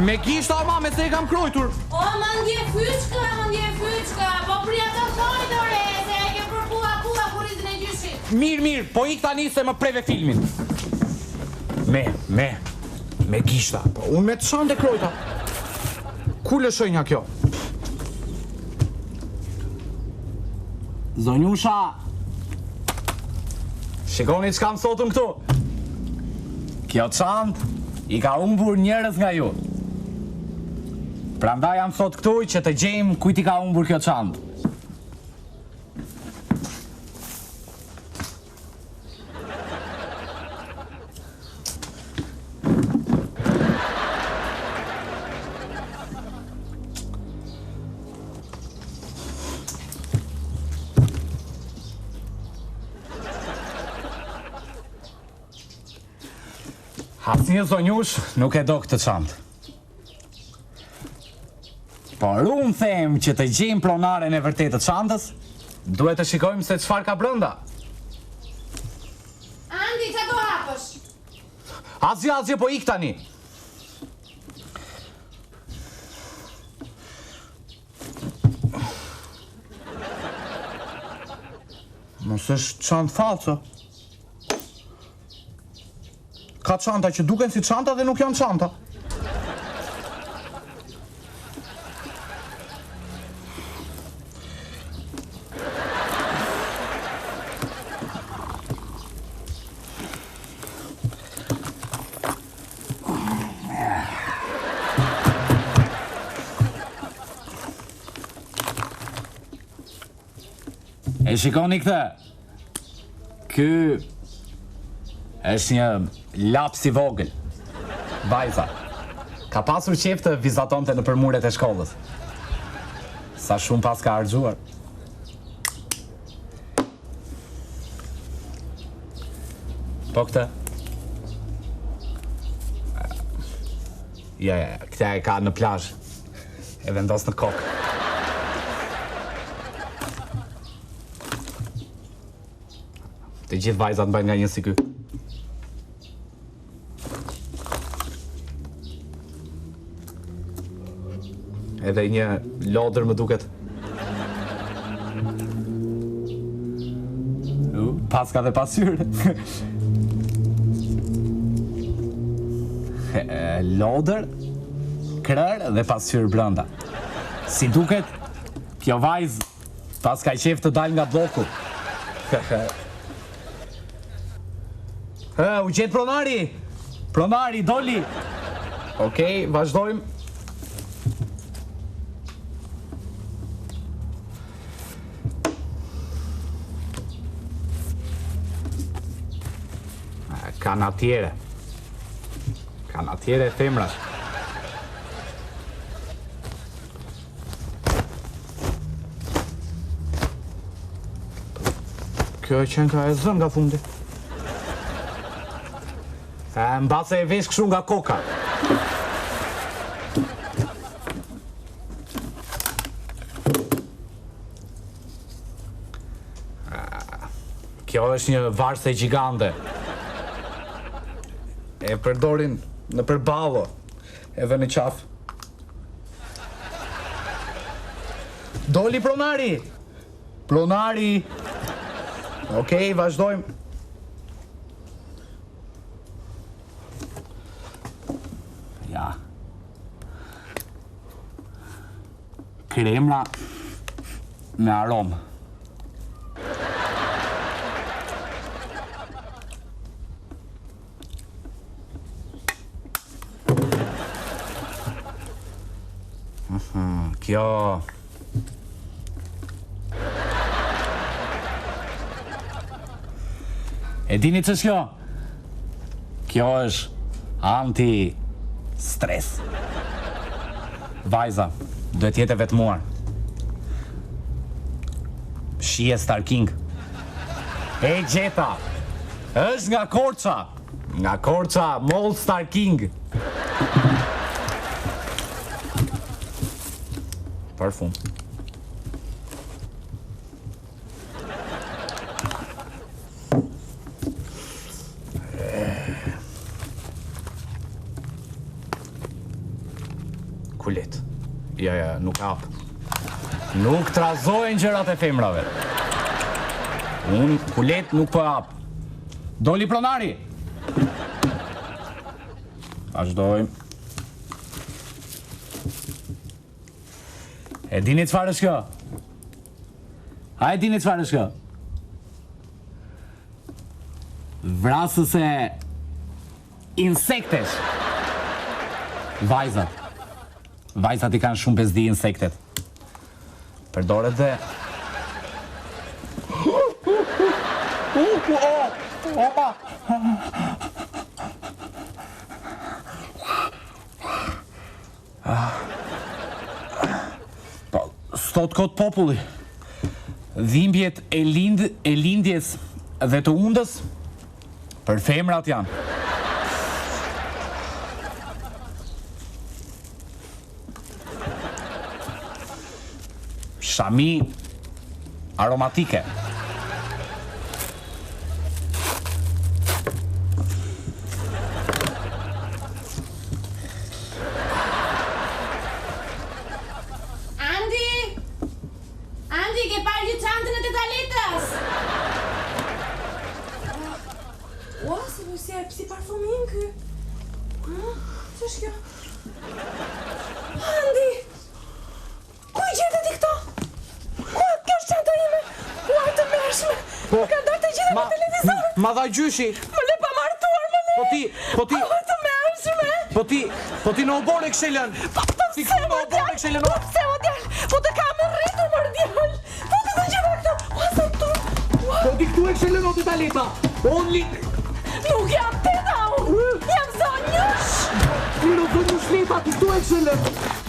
Me gishta o mame se e kam krojtur. O, më ndje fyçka, po prija të thojtore, se e ke përpua kurizin e gjyshit. Mirë, po ik tani se më preve filmin. Me gishta, po unë me të shante krojta. Ku lëshojnja kjo? Zonjusha, shikoni që kam sotën këtu. Kjo çantë i ka humbur njerëz nga ju. Prandaj jam sot këtu që të gjejmë kujt i ka humbur kjo çantë. Asnjë zonjush nuk e do këtë çantë. Por unë them që të gjejmë pronaren e vërtetë të çantës, duhet të shikojmë se çfarë ka brenda. Andi, që do hapësh? Asgjë, po ik tani. Mos është çantë falso. Ka çanta që duken si çanta dhe nuk janë çanta. E shikoni këtë. Ky është një laps i vogël. Vajza ka pasur qef të vizatonte nëpër muret e shkollës. Sa shumë pas ka harxuar. Po këtë? Ja, këta e ka në plazh. E vendos në kokë. Të gjithë vajzat bëjnë nga një si ky. Edhe një lodër më duket. Paska dhe pasyrë. Lodër, krër dhe pasyrë brenda. Si duket, kjo vajzë pas ka qef të dal nga bloku. U gjetë pronari! Pronari, doli! Okej, vazhdojmë. Kanatiere femrash. Kjo e qenë ka e zën nga fundi. Mbase e vesh kështu nga koka. Kjo është një varse gjigande. E përdorin në përballo, edhe në qafë. Doli pronari! Pronari! Okej, vazhdojmë. Ja. Kremra me aromë. Kjo... E dini që shkjo? Kjo është anti-stres. Vajza, duhet jetë e vetmuar. Shije Star King. E gjeta! është nga Korça. Nga Korça, Mall Star King. Parfum. Ja, nuk hap. Nuk trazojnë gjërat e femrave. Unë kulet nuk po hap. Doli pronari. Vazhdojmë. E dini çfarë është kjo? A e dini çfarë është kjo? Vrasëse insektesh. Vajzat. Vajzat i kanë shumë bezdi insektet. Përdoret dhe... Opa! Stot kot populli. Dhimbjet e lindjes dhe të undës për femrat janë. Shami aromatike. Andi, ke parë gjyçantën e të Dalitës? Ua, si parfumin ky. Ç'është kjo? Andi! Ku i gjetë ti këto? Ku kjo është çanta ime? Ua, të mërshme. Ka dalë të gjitha në televizor. Ma dha gjyshi. Më le pa martuar, më le. Po ti, Ua, të mërshme. po ti në obore këshelen. Ti ku në obore këshelen. Po pse o djal? Po të kam rritur më djal. Po të të gjitha këto. Ua, sa këtu. Po ti këtu e këshelen o të Dalita. Nuk jam teta unë. Jam zonjësh. Ti në zonjësh Leta, ti këtu e këshelen.